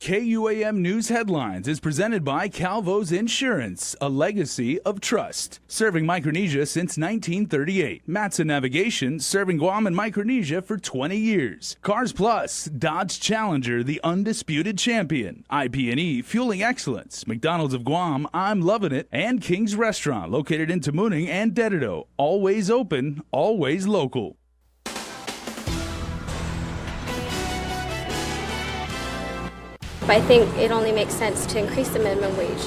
KUAM News Headlines is presented by Calvo's Insurance, a legacy of trust. Serving Micronesia since 1938. Matson Navigation, serving Guam and Micronesia for 20 years. Cars Plus, Dodge Challenger, the undisputed champion. IP&E, fueling excellence. McDonald's of Guam, I'm loving it. And King's Restaurant, located in Tamuning and Dedito. Always open, always local. I think it only makes sense to increase the minimum wage.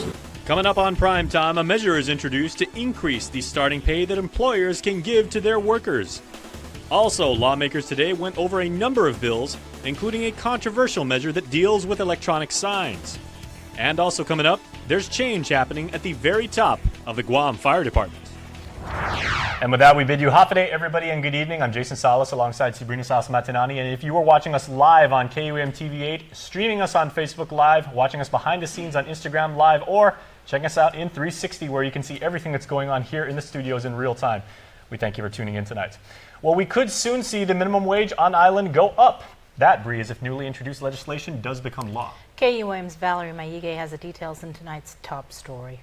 Coming up on Prime Time, a measure is introduced to increase the starting pay that employers can give to their workers. Also, lawmakers today went over a number of bills, including a controversial measure that deals with electronic signs. And also coming up, there's change happening at the very top of the Guam Fire Department. And with that, we bid you hafide, everybody, and good evening. I'm Jason Salas alongside Sabrina Salas-Matinani. And if you were watching us live on KUAM TV8, streaming us on Facebook Live, watching us behind the scenes on Instagram Live, or checking us out in 360 where you can see everything that's going on here in the studios in real time, we thank you for tuning in tonight. Well, we could soon see the minimum wage on island go up. That, Bree, is if newly introduced legislation does become law. KUAM's Valerie Maige has the details in tonight's top story.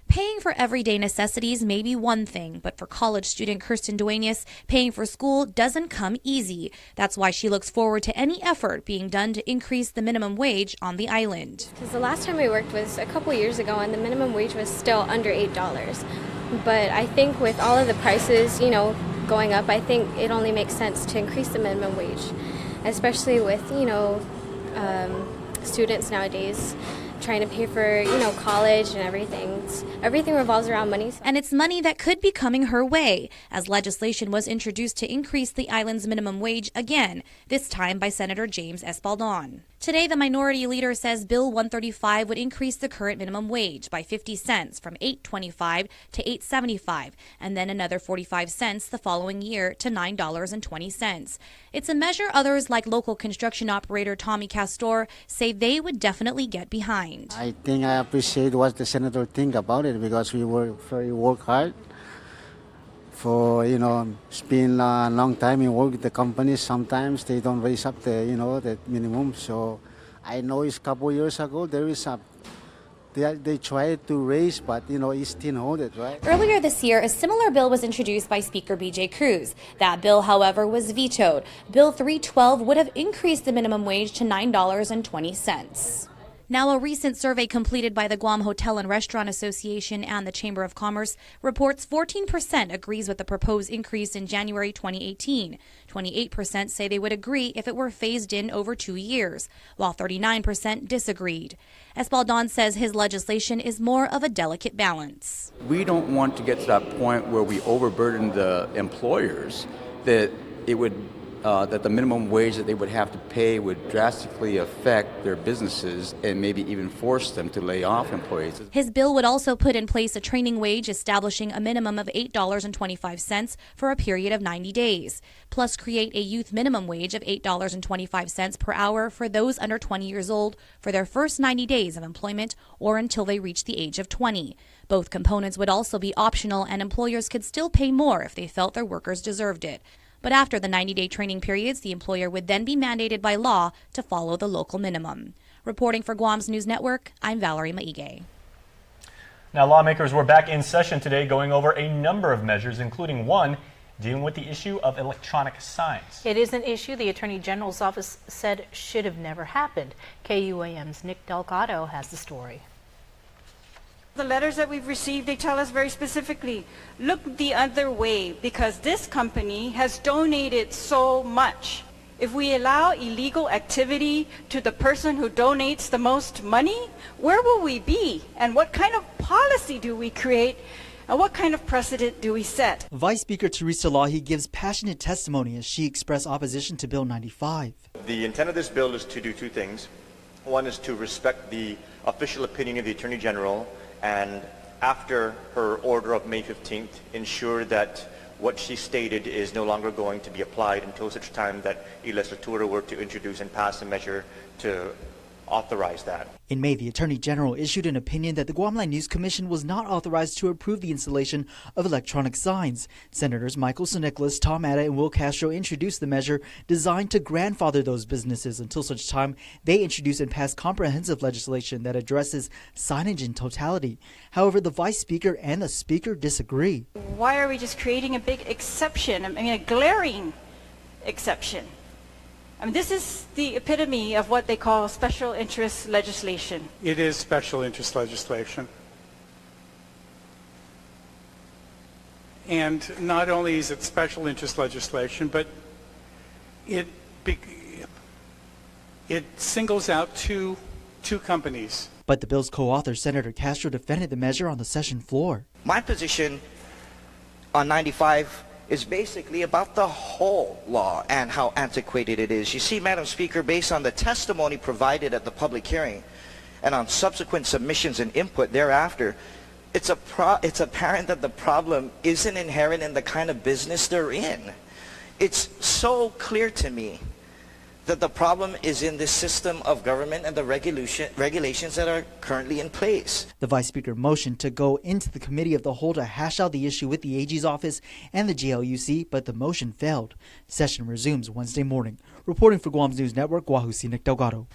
Paying for everyday necessities may be one thing, but for college student Kirsten Duenas, paying for school doesn't come easy. That's why she looks forward to any effort being done to increase the minimum wage on the island. Because the last time we worked was a couple years ago, and the minimum wage was still under $8. But I think with all of the prices, going up, I think it only makes sense to increase the minimum wage, especially with, students nowadays trying to pay for, college and everything. Everything revolves around money. And it's money that could be coming her way, as legislation was introduced to increase the island's minimum wage again, this time by Senator James Espaldon. Today, the minority leader says Bill 135 would increase the current minimum wage by 50 cents from $8.25 to $8.75, and then another 45 cents the following year to $9.20. It's a measure others like local construction operator Tommy Castor say they would definitely get behind. I think I appreciate what the senator think about it, because we work hard for, it's been a long time in work with the companies. Sometimes they don't raise up the, the minimum. So I know it's a couple years ago they tried to raise, but it's still hold it, right? Earlier this year, a similar bill was introduced by Speaker B.J. Cruz. That bill, however, was vetoed. Bill 312 would have increased the minimum wage to $9.20. Now, a recent survey completed by the Guam Hotel and Restaurant Association and the Chamber of Commerce reports 14% agrees with the proposed increase in January 2018. 28% say they would agree if it were phased in over 2 years, while 39% disagreed. Espaldon says his legislation is more of a delicate balance. We don't want to get to that point where we overburden the employers, that it would that the minimum wage that they would have to pay would drastically affect their businesses and maybe even force them to lay off employees. His bill would also put in place a training wage establishing a minimum of $8.25 for a period of 90 days, plus create a youth minimum wage of $8.25 per hour for those under 20 years old for their first 90 days of employment or until they reach the age of 20. Both components would also be optional, and employers could still pay more if they felt their workers deserved it. But after the 90-day training periods, the employer would then be mandated by law to follow the local minimum. Reporting for Guam's News Network, I'm Valerie Maige. Now, lawmakers were back in session today going over a number of measures, including one dealing with the issue of electronic signs. It is an issue the Attorney General's office said should have never happened. KUAM's Nick Delgado has the story. The letters that we've received, they tell us very specifically, look the other way, because this company has donated so much. If we allow illegal activity to the person who donates the most money, where will we be? And what kind of policy do we create? And what kind of precedent do we set? Vice Speaker Teresa Lahi gives passionate testimony as she expressed opposition to Bill 95. The intent of this bill is to do two things. One is to respect the official opinion of the Attorney General, and after her order of May 15th, ensure that what she stated is no longer going to be applied until such time that a legislatura were to introduce and pass a measure to authorize that. In May, the Attorney General issued an opinion that the Guam Land Use Commission was not authorized to approve the installation of electronic signs. Senators Michael Nicholas, Tom Atta, and Will Castro introduced the measure designed to grandfather those businesses until such time they introduce and pass comprehensive legislation that addresses signage in totality. However, the Vice Speaker and the Speaker disagree. Why are we just creating a big exception? I mean, a glaring exception. I mean, this is the epitome of what they call special interest legislation. It is special interest legislation. And not only is it special interest legislation, but it singles out two companies. But the bill's co-author, Senator Castro, defended the measure on the session floor. My position on 95 is basically about the whole law and how antiquated it is. You see, Madam Speaker, based on the testimony provided at the public hearing and on subsequent submissions and input thereafter, it's apparent that the problem isn't inherent in the kind of business they're in. It's so clear to me that the problem is in this system of government and the regulations that are currently in place. The Vice Speaker motioned to go into the Committee of the Whole to hash out the issue with the AG's office and the GLUC, but the motion failed. Session resumes Wednesday morning. Reporting for Guam's News Network, Guahusinik Delgado.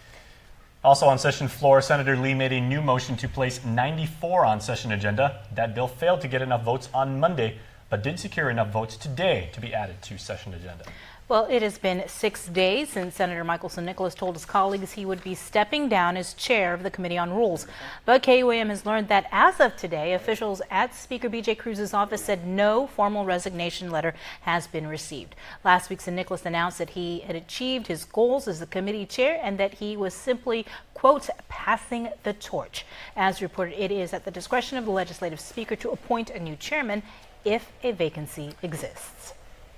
Also on session floor, Senator Lee made a new motion to place 94 on session agenda. That bill failed to get enough votes on Monday, but did secure enough votes today to be added to session agenda. Well, it has been 6 days since Senator Michael Nicholas told his colleagues he would be stepping down as chair of the Committee on Rules. But KUAM has learned that as of today, officials at Speaker B.J. Cruz's office said no formal resignation letter has been received. Last week, Nicholas announced that he had achieved his goals as the committee chair and that he was simply, quote, passing the torch. As reported, it is at the discretion of the legislative speaker to appoint a new chairman if a vacancy exists.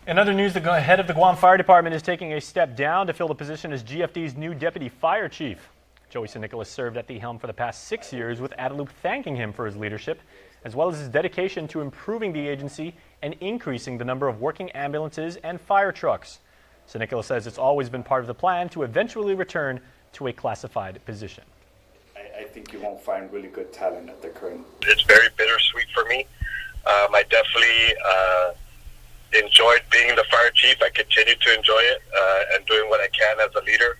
In other news, the head of the Guam Fire Department is taking a step down to fill the position as GFD's new deputy fire chief. Joey Nicholas served at the helm for the past 6 years, with Adelup thanking him for his leadership, as well as his dedication to improving the agency and increasing the number of working ambulances and fire trucks. Nicholas says it's always been part of the plan to eventually return to a classified position. I think you won't find really good talent at the current. It's very bittersweet for me. I definitely enjoyed being the fire chief. I continue to enjoy it and doing what I can as a leader.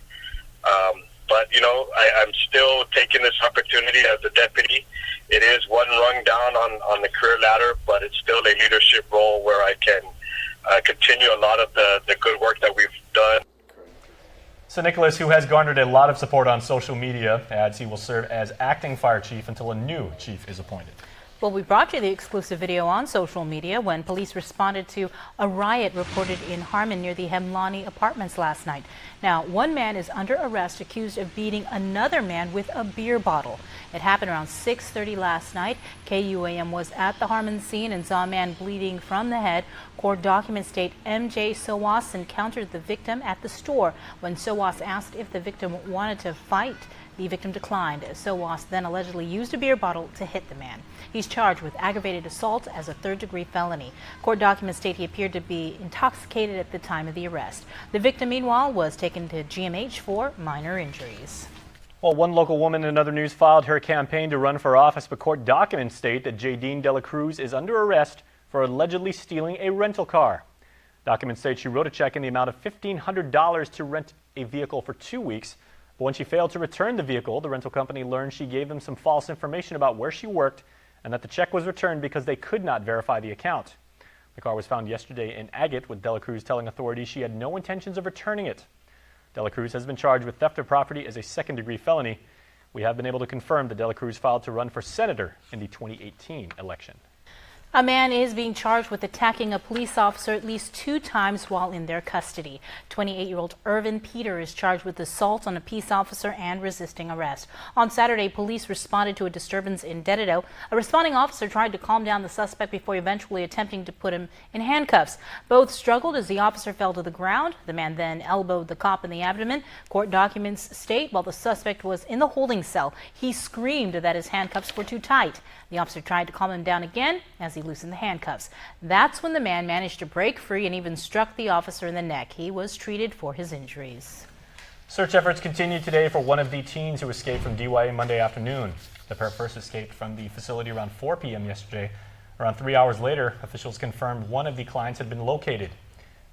But, you know, I'm still taking this opportunity as a deputy. It is one rung down on the career ladder, but it's still a leadership role where I can continue a lot of the good work that we've done. Nicholas, who has garnered a lot of support on social media, adds he will serve as acting fire chief until a new chief is appointed. Well, we brought you the exclusive video on social media when police responded to a riot reported in Harmon near the Hemlani apartments last night. Now, one man is under arrest accused of beating another man with a beer bottle. It happened around 6:30 last night. KUAM was at the Harmon scene and saw a man bleeding from the head. Court documents state MJ Sowas encountered the victim at the store. When Sowas asked if the victim wanted to fight, the victim declined. Sowas then allegedly used a beer bottle to hit the man. He's charged with aggravated assault as a third-degree felony. Court documents state he appeared to be intoxicated at the time of the arrest. The victim, meanwhile, was taken to GMH for minor injuries. Well, one local woman in other news filed her campaign to run for office, but court documents state that Jadine Dela Cruz is under arrest for allegedly stealing a rental car. Documents state she wrote a check in the amount of $1,500 to rent a vehicle for 2 weeks. But when she failed to return the vehicle, the rental company learned she gave them some false information about where she worked and that the check was returned because they could not verify the account. The car was found yesterday in Agate, with Dela Cruz telling authorities she had no intentions of returning it. Dela Cruz has been charged with theft of property as a second-degree felony. We have been able to confirm that Dela Cruz filed to run for senator in the 2018 election. A man is being charged with attacking a police officer at least 2 times while in their custody. 28-year-old Irvin Peter is charged with assault on a peace officer and resisting arrest. On Saturday, police responded to a disturbance in Dededo. A responding officer tried to calm down the suspect before eventually attempting to put him in handcuffs. Both struggled as the officer fell to the ground. The man then elbowed the cop in the abdomen. Court documents state while the suspect was in the holding cell, he screamed that his handcuffs were too tight. The officer tried to calm him down again as he loosened the handcuffs. That's when the man managed to break free and even struck the officer in the neck. He was treated for his injuries. Search efforts continue today for one of the teens who escaped from DYA Monday afternoon. The pair first escaped from the facility around 4 p.m. yesterday. Around 3 hours later, officials confirmed one of the clients had been located.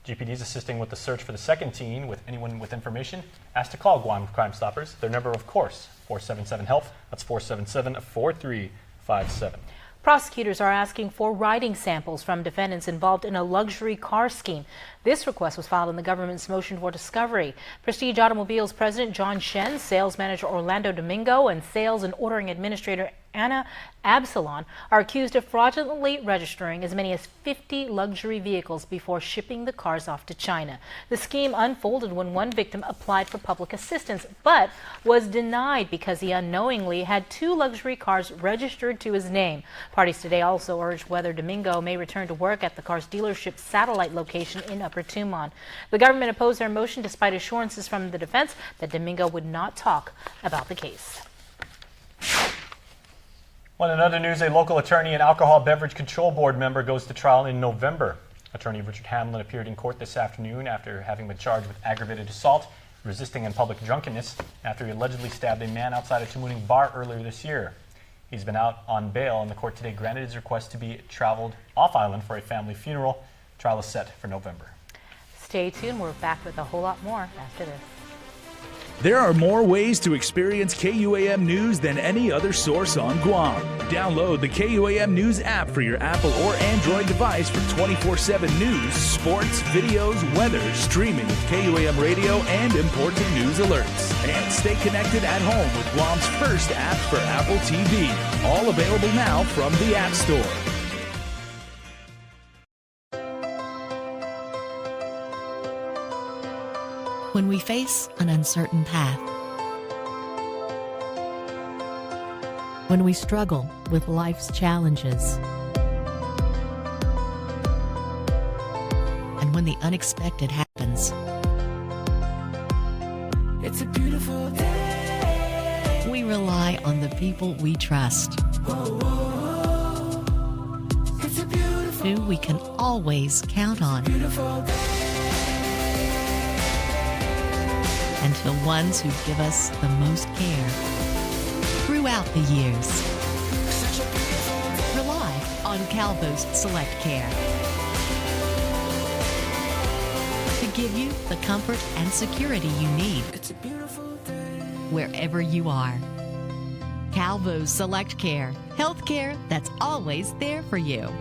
GPD is assisting with the search for the second teen. With anyone with information, asked to call Guam Crime Stoppers. Their number, of course, 477-HELP. That's 477-4357. Prosecutors are asking for writing samples from defendants involved in a luxury car scheme. This request was filed in the government's motion for discovery. Prestige Automobiles President John Shen, Sales Manager Orlando Domingo, and Sales and Ordering Administrator Anna Absalon are accused of fraudulently registering as many as 50 luxury vehicles before shipping the cars off to China. The scheme unfolded when one victim applied for public assistance but was denied because he unknowingly had 2 luxury cars registered to his name. Parties today also urged whether Domingo may return to work at the car's dealership satellite location in Upper Tumon. The government opposed their motion despite assurances from the defense that Domingo would not talk about the case. Well, in other news, a local attorney and Alcohol Beverage Control Board member goes to trial in November. Attorney Richard Hamlin appeared in court this afternoon after having been charged with aggravated assault, resisting and public drunkenness after he allegedly stabbed a man outside a Tamuning bar earlier this year. He's been out on bail, and the court today granted his request to be traveled off-island for a family funeral. Trial is set for November. Stay tuned. We're back with a whole lot more after this. There are more ways to experience KUAM News than any other source on Guam. Download the KUAM News app for your Apple or Android device for 24/7 news, sports, videos, weather, streaming, KUAM radio, and important news alerts. And stay connected at home with Guam's first app for Apple TV. All available now from the App Store. When we face an uncertain path, when we struggle with life's challenges, and when the unexpected happens, it's a beautiful day. We rely on the people we trust, it's a beautiful, who we can always count on. And to the ones who give us the most care throughout the years. Rely on Calvo's Select Care to give you the comfort and security you need wherever you are. Calvo's Select Care, health care that's always there for you.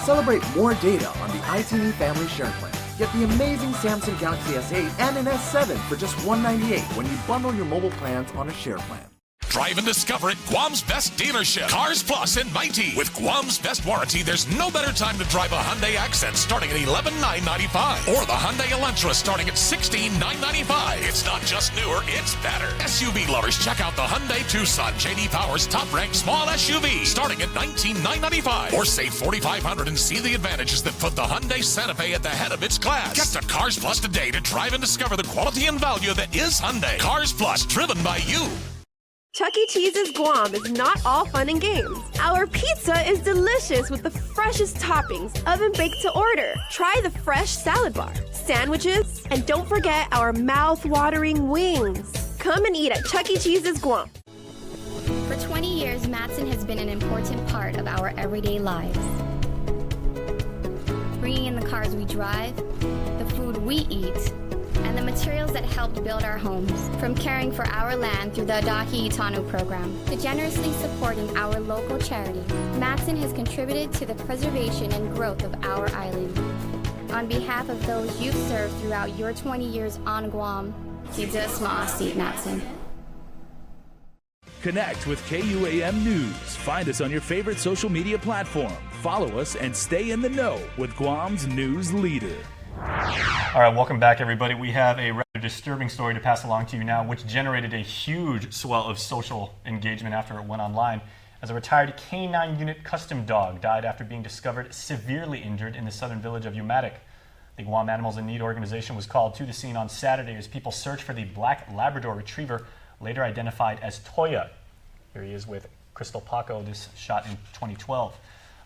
Celebrate more data on the ITV Family Share Plan. Get the amazing Samsung Galaxy S8 and an S7 for just $198 when you bundle your mobile plans on a share plan. Drive and discover at Guam's best dealership, Cars Plus in Mighty. With Guam's best warranty, there's no better time to drive a Hyundai Accent starting at $11,995 or the Hyundai Elantra starting at $16,995. It's not just newer, it's better. SUV lovers, check out the Hyundai Tucson, J.D. Power's top-ranked small SUV starting at $19,995 or save $4,500 and see the advantages that put the Hyundai Santa Fe at the head of its class. Get to Cars Plus today to drive and discover the quality and value that is Hyundai. Cars Plus, driven by you. Chuck E. Cheese's Guam is not all fun and games. Our pizza is delicious with the freshest toppings, oven-baked to order. Try the fresh salad bar, sandwiches, and don't forget our mouth-watering wings. Come and eat at Chuck E. Cheese's Guam. For 20 years, Matson has been an important part of our everyday lives. Bringing in the cars we drive, the food we eat, and the materials that helped build our homes. From caring for our land through the Adaki Itanu program to generously supporting our local charities, Matson has contributed to the preservation and growth of our island. On behalf of those you've served throughout your 20 years on Guam, Sida Smaasi Matson. Connect with KUAM News. Find us on your favorite social media platform. Follow us and stay in the know with Guam's news leader. All right, welcome back, everybody. We have a rather disturbing story to pass along to you now, which generated a huge swell of social engagement after it went online. as a retired K9 unit custom dog died after being discovered severely injured in the southern village of Umatic. The Guam Animals in Need organization was called to the scene on Saturday as people searched for the black Labrador retriever, later identified as Toya. Here he is with Crystal Paco, this shot in 2012.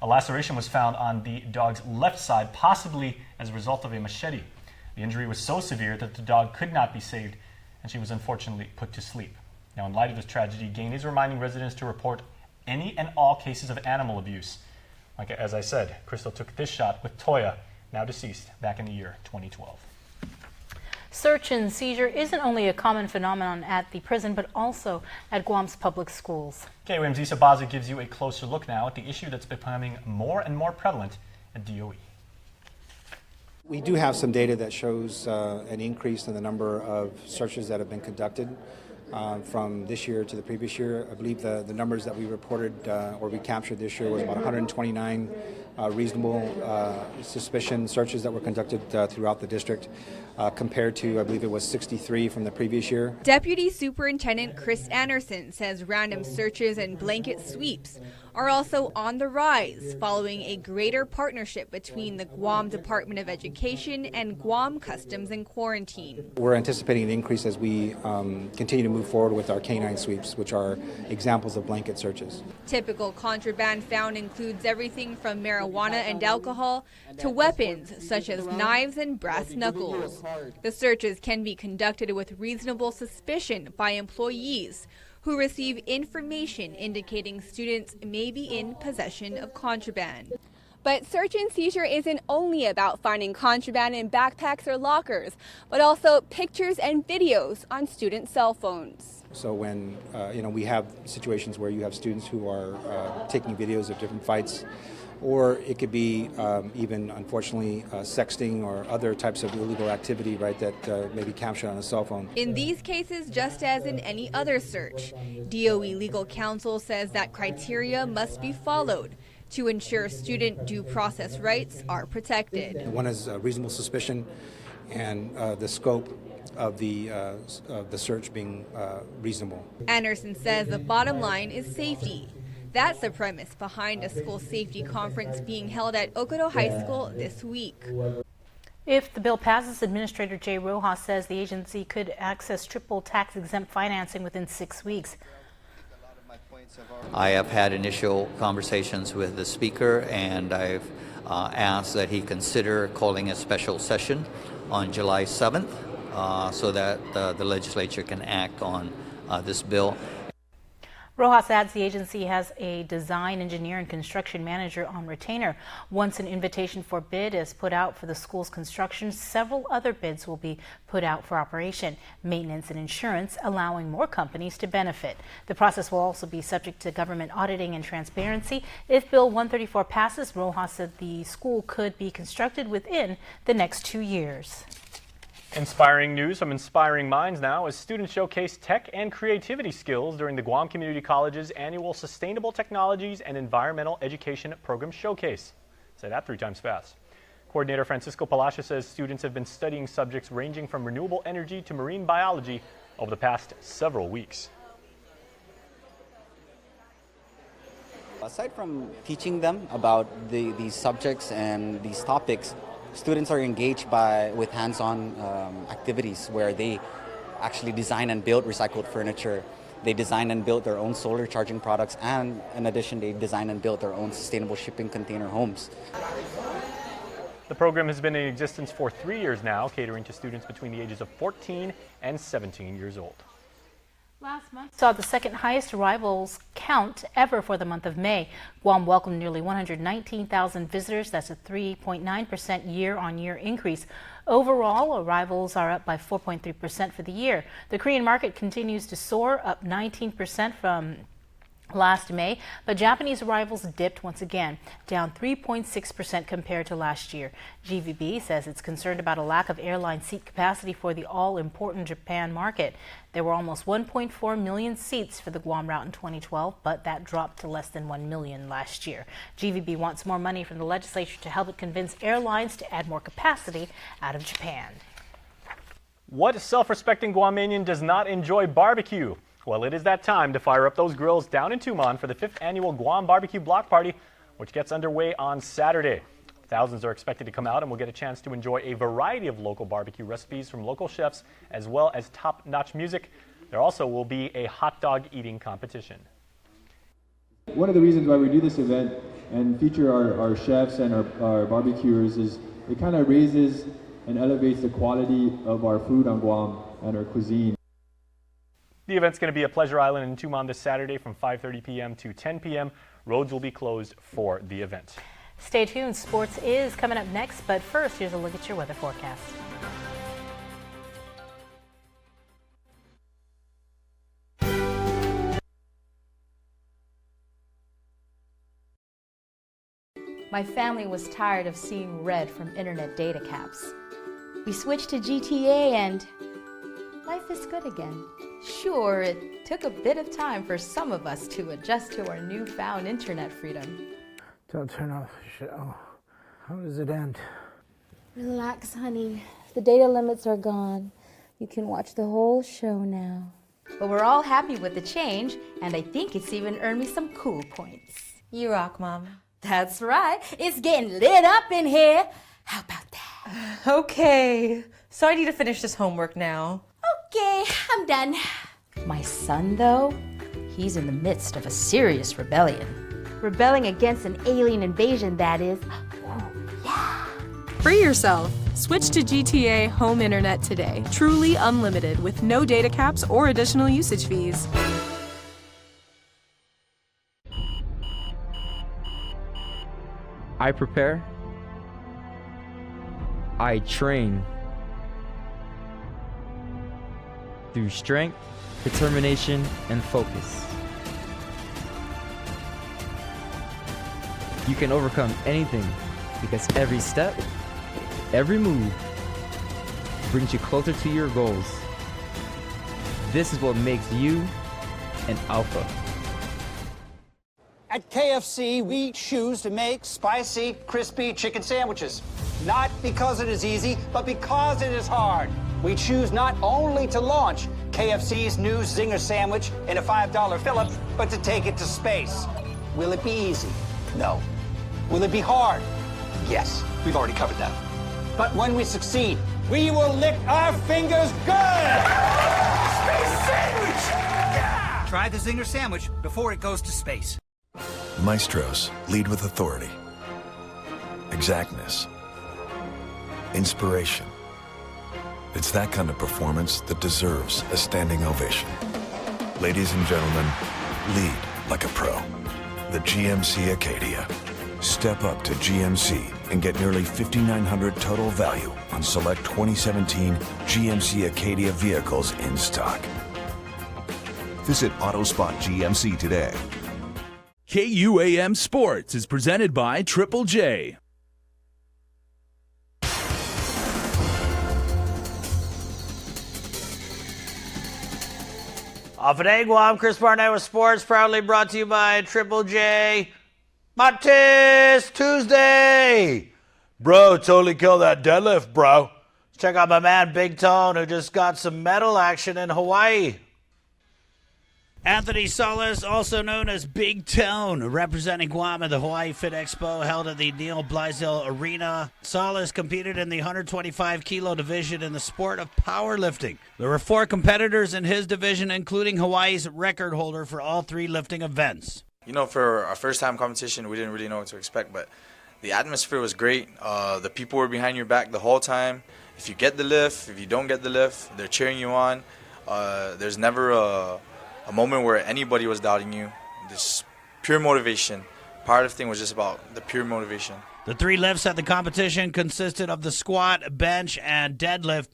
A laceration was found on the dog's left side, possibly as a result of a machete. The injury was so severe that the dog could not be saved, and she was unfortunately put to sleep. Now, in light of this tragedy, GAIN is reminding residents to report any and all cases of animal abuse. Like as I said, Crystal took this shot with Toya, now deceased, back in the year 2012. Search and seizure isn't only a common phenomenon at the prison, but also at Guam's public schools. KUAM's Isa Baza gives you a closer look now at the issue that's becoming more and more prevalent at DOE. We do have some data that shows an increase in the number of searches that have been conducted from this year to the previous year. I believe the numbers that we reported or we captured this year was about 129 reasonable suspicion searches that were conducted throughout the district, compared to, I believe it was 63 from the previous year. Deputy Superintendent Chris Anderson says random searches and blanket sweeps are also on the rise following a greater partnership between the Guam Department of Education and Guam Customs and Quarantine. We're anticipating an increase as we continue to move forward with our canine sweeps, which are examples of blanket searches. Typical contraband found includes everything from marijuana and alcohol to weapons such as knives and brass knuckles. The searches can be conducted with reasonable suspicion by employees who receive information indicating students may be in possession of contraband. But search and seizure isn't only about finding contraband in backpacks or lockers, but also pictures and videos on student cell phones. So when we have situations where you have students who are taking videos of different fights, or it could be even, unfortunately, sexting or other types of illegal activity, right, that may be captured on a cell phone. In these cases, just as in any other search, DOE legal counsel says that criteria must be followed to ensure student due process rights are protected. One is reasonable suspicion and the scope of the search being reasonable. Anderson says the bottom line is safety. That's the premise behind a school safety conference being held at Okado High School this week. If the bill passes, Administrator Jay Rojas says the agency could access triple tax-exempt financing within 6 weeks. I have had initial conversations with the Speaker, and I've asked that he consider calling a special session on July 7th so that the legislature can act on this bill. Rojas adds the agency has a design, engineer, and construction manager on retainer. Once an invitation for bid is put out for the school's construction, several other bids will be put out for operation, maintenance, and insurance, allowing more companies to benefit. The process will also be subject to government auditing and transparency. If Bill 134 passes, Rojas said the school could be constructed within the next 2 years. Inspiring news from Inspiring Minds now as students showcase tech and creativity skills during the Guam Community College's annual Sustainable Technologies and Environmental Education Program Showcase. Say that 3 times fast. Coordinator Francisco Palacios says students have been studying subjects ranging from renewable energy to marine biology over the past several weeks. Aside from teaching them about these subjects and these topics, students are engaged with hands-on activities where they actually design and build recycled furniture. They design and build their own solar charging products, and in addition, they design and build their own sustainable shipping container homes. The program has been in existence for 3 years now, catering to students between the ages of 14 and 17 years old. Last month saw the second highest arrivals count ever for the month of May. Guam welcomed nearly 119,000 visitors. That's a 3.9% year-on-year increase. Overall, arrivals are up by 4.3% for the year. The Korean market continues to soar, up 19% from last May, but Japanese arrivals dipped once again, down 3.6% compared to last year. GVB says it's concerned about a lack of airline seat capacity for the all-important Japan market. There were almost 1.4 million seats for the Guam route in 2012, but that dropped to less than 1 million last year. GVB wants more money from the legislature to help it convince airlines to add more capacity out of Japan. What self-respecting Guamanian does not enjoy barbecue? Well, it is that time to fire up those grills down in Tumon for the 5th annual Guam Barbecue Block Party, which gets underway on Saturday. Thousands are expected to come out and will get a chance to enjoy a variety of local barbecue recipes from local chefs, as well as top-notch music. There also will be a hot dog eating competition. One of the reasons why we do this event and feature our chefs and our barbecuers is it kind of raises and elevates the quality of our food on Guam and our cuisine. The event's going to be at Pleasure Island in Tumon this Saturday from 5:30 p.m. to 10 p.m. Roads will be closed for the event. Stay tuned. Sports is coming up next, but first, here's a look at your weather forecast. My family was tired of seeing red from internet data caps. We switched to GTA and life is good again. Sure, it took a bit of time for some of us to adjust to our newfound internet freedom. Don't turn off the show. How does it end? Relax, honey. The data limits are gone. You can watch the whole show now. But we're all happy with the change, and I think it's even earned me some cool points. You rock, Mom. That's right. It's getting lit up in here. How about that? Okay. So I need to finish this homework now. Okay, I'm done. My son, though, he's in the midst of a serious rebellion. Rebelling against an alien invasion, that is. Oh, yeah. Free yourself. Switch to GTA Home Internet today. Truly unlimited with no data caps or additional usage fees. I prepare. I train. Through strength, determination, and focus. You can overcome anything because every step, every move brings you closer to your goals. This is what makes you an alpha. At KFC, we choose to make spicy, crispy chicken sandwiches. Not because it is easy, but because it is hard. We choose not only to launch KFC's new Zinger sandwich in a $5 fill-up, but to take it to space. Will it be easy? No. Will it be hard? Yes. We've already covered that. But when we succeed, we will lick our fingers good! Space sandwich! Yeah! Try the Zinger sandwich before it goes to space. Maestros lead with authority, exactness, inspiration. It's that kind of performance that deserves a standing ovation. Ladies and gentlemen, lead like a pro. The GMC Acadia. Step up to GMC and get nearly $5,900 total value on select 2017 GMC Acadia vehicles in stock. Visit AutoSpot GMC today. KUAM Sports is presented by Triple J. Off at Guam, Chris Barnett with sports, proudly brought to you by Triple J. Matis Tuesday. Bro, totally killed that deadlift, bro. Check out my man Big Tone, who just got some medal action in Hawaii. Anthony Solis, also known as Big Tone, representing Guam at the Hawaii Fit Expo held at the Neil Blaisdell Arena. Solis competed in the 125-kilo division in the sport of powerlifting. There were 4 competitors in his division, including Hawaii's record holder for all 3 lifting events. You know, for our first-time competition, we didn't really know what to expect, but the atmosphere was great. The people were behind your back the whole time. If you get the lift, if you don't get the lift, they're cheering you on. There's never a moment where anybody was doubting you. This pure motivation. Powerlifting was just about the pure motivation. The 3 lifts at the competition consisted of the squat, bench, and deadlift.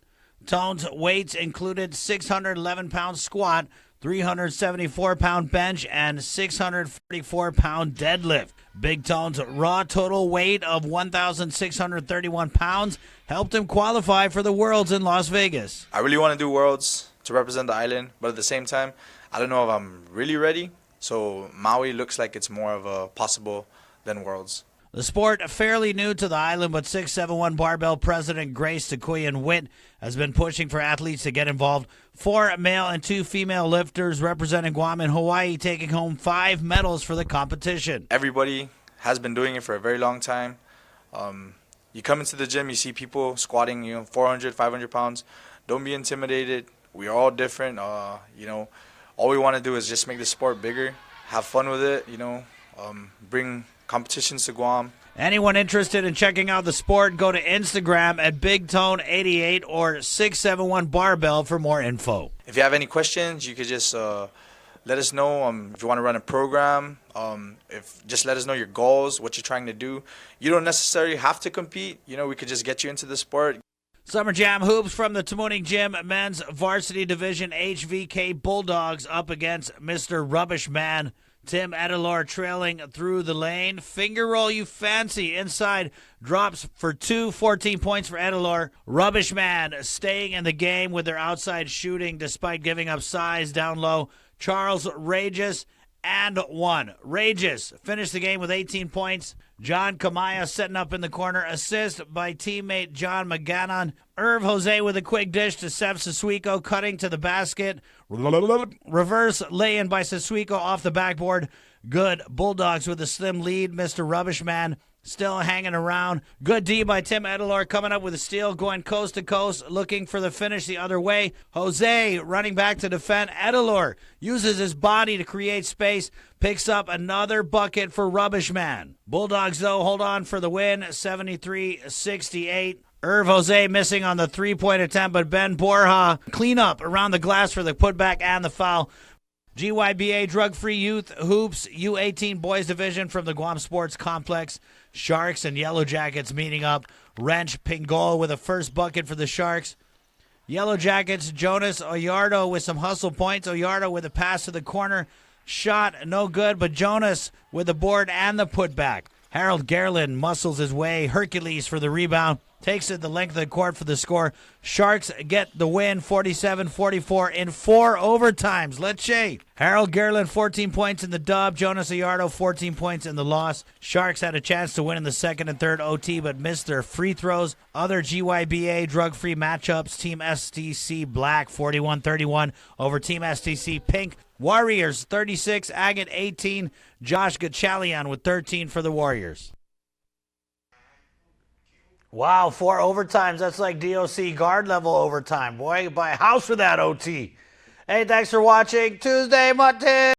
Tone's weights included 611-pound squat, 374-pound bench, and 644-pound deadlift. Big Tone's raw total weight of 1,631 pounds helped him qualify for the Worlds in Las Vegas. I really want to do Worlds to represent the island, but at the same time, I don't know if I'm really ready. So Maui looks like it's more of a possible than Worlds. The sport fairly new to the island, but 671 Barbell President Grace Tequoyan Witt has been pushing for athletes to get involved. 4 male and 2 female lifters representing Guam and Hawaii taking home 5 medals for the competition. Everybody has been doing it for a very long time. You come into the gym, you see people squatting, 400, 500 pounds. Don't be intimidated. We are all different. All we want to do is just make the sport bigger, have fun with it, bring competitions to Guam. Anyone interested in checking out the sport, go to Instagram at BigTone88 or 671 Barbell for more info. If you have we could just let us know. If you want to run a program, just let us know your goals, what you're trying to do. You don't necessarily have to compete. We could just get you into the sport. Summer Jam hoops from the Tamuning Gym men's varsity division. HVK Bulldogs up against Mr. Rubbish Man. Tim Edelor trailing through the lane. Finger roll you fancy. Inside drops for 2, 14 points for Edelor. Rubbish Man staying in the game with their outside shooting despite giving up size down low. Charles Regis and 1. Regis finished the game with 18 points. John Kamaya setting up in the corner. Assist by teammate John McGannon. Irv Jose with a quick dish to Sev Sasuiko, cutting to the basket. Reverse lay-in by Sasuiko off the backboard. Good. Bulldogs with a slim lead. Mr. Rubbish Man still hanging around. Good D by Tim Edelor coming up with a steal, going coast to coast, looking for the finish the other way. Jose running back to defend. Edelor uses his body to create space, picks up another bucket for Rubbish Man. Bulldogs, though, hold on for the win, 73-68. Irv Jose missing on the three-point attempt, but Ben Borja clean up around the glass for the putback and the foul. GYBA Drug-Free Youth Hoops U18 Boys Division from the Guam Sports Complex. Sharks and Yellow Jackets meeting up. Wrench Pingol with a first bucket for the Sharks. Yellow Jackets, Jonas Oyardo with some hustle points. Oyardo with a pass to the corner. Shot no good, but Jonas with the board and the putback. Harold Garland muscles his way. Hercules for the rebound. Takes it the length of the court for the score. Sharks get the win, 47-44 in 4 overtimes. Let's see. Harold Garland, 14 points in the dub. Jonas Ayardo, 14 points in the loss. Sharks had a chance to win in the second and third OT, but missed their free throws. Other GYBA drug-free matchups. Team STC Black, 41-31 over Team STC Pink. Warriors, 36. Agate, 18. Josh Gachalian with 13 for the Warriors. Wow, 4 overtimes. That's like DOC guard level overtime. Boy, you buy a house for that OT. Hey, thanks for watching Tuesday Mutton.